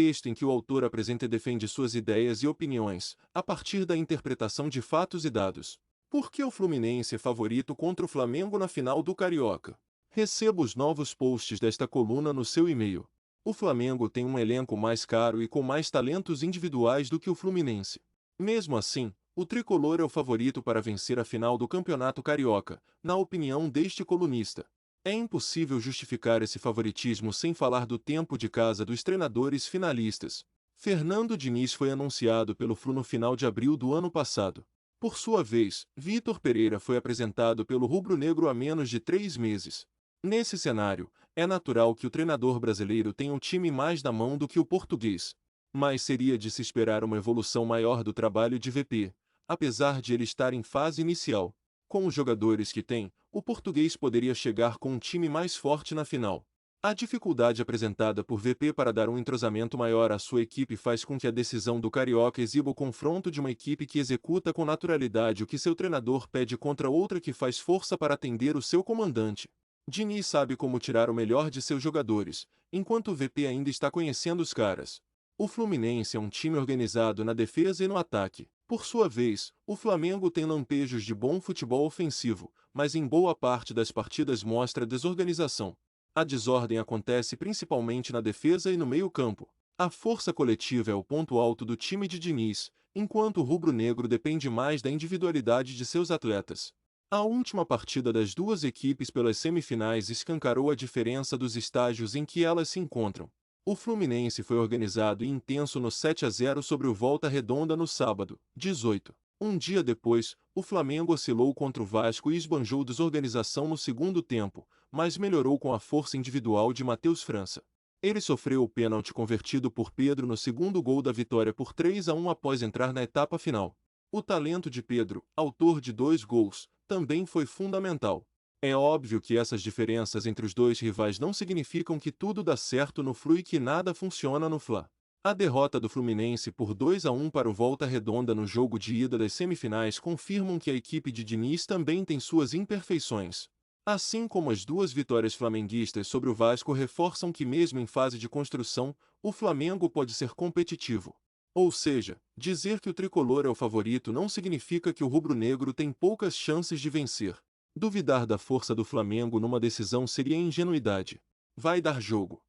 texto em que o autor apresenta e defende suas ideias e opiniões, a partir da interpretação de fatos e dados. Por que o Fluminense é favorito contra o Flamengo na final do Carioca? Receba os novos posts desta coluna no seu e-mail. O Flamengo tem um elenco mais caro e com mais talentos individuais do que o Fluminense. Mesmo assim, o tricolor é o favorito para vencer a final do Campeonato Carioca, na opinião deste colunista. É impossível justificar esse favoritismo sem falar do tempo de casa dos treinadores finalistas. Fernando Diniz foi anunciado pelo Flu no final de abril do ano passado. Por sua vez, Vitor Pereira foi apresentado pelo rubro-negro há menos de 3 meses. Nesse cenário, é natural que o treinador brasileiro tenha um time mais na mão do que o português. Mas seria de se esperar uma evolução maior do trabalho de VP, apesar de ele estar em fase inicial. Com os jogadores que tem, o português poderia chegar com um time mais forte na final. A dificuldade apresentada por VP para dar um entrosamento maior à sua equipe faz com que a decisão do Carioca exiba o confronto de uma equipe que executa com naturalidade o que seu treinador pede contra outra que faz força para atender o seu comandante. Diniz sabe como tirar o melhor de seus jogadores, enquanto o VP ainda está conhecendo os caras. O Fluminense é um time organizado na defesa e no ataque. Por sua vez, o Flamengo tem lampejos de bom futebol ofensivo, mas em boa parte das partidas mostra desorganização. A desordem acontece principalmente na defesa e no meio-campo. A força coletiva é o ponto alto do time de Diniz, enquanto o rubro-negro depende mais da individualidade de seus atletas. A última partida das duas equipes pelas semifinais escancarou a diferença dos estágios em que elas se encontram. O Fluminense foi organizado e intenso no 7-0 sobre o Volta Redonda no sábado, 18. Um dia depois, o Flamengo oscilou contra o Vasco e esbanjou desorganização no segundo tempo, mas melhorou com a força individual de Matheus França. Ele sofreu o pênalti convertido por Pedro no segundo gol da vitória por 3-1 após entrar na etapa final. O talento de Pedro, autor de 2 gols, também foi fundamental. É óbvio que essas diferenças entre os dois rivais não significam que tudo dá certo no Flu e que nada funciona no Fla. A derrota do Fluminense por 2-1 para o Volta Redonda no jogo de ida das semifinais confirmam que a equipe de Diniz também tem suas imperfeições. Assim como as duas vitórias flamenguistas sobre o Vasco reforçam que mesmo em fase de construção, o Flamengo pode ser competitivo. Ou seja, dizer que o tricolor é o favorito não significa que o rubro-negro tem poucas chances de vencer. Duvidar da força do Flamengo numa decisão seria ingenuidade. Vai dar jogo.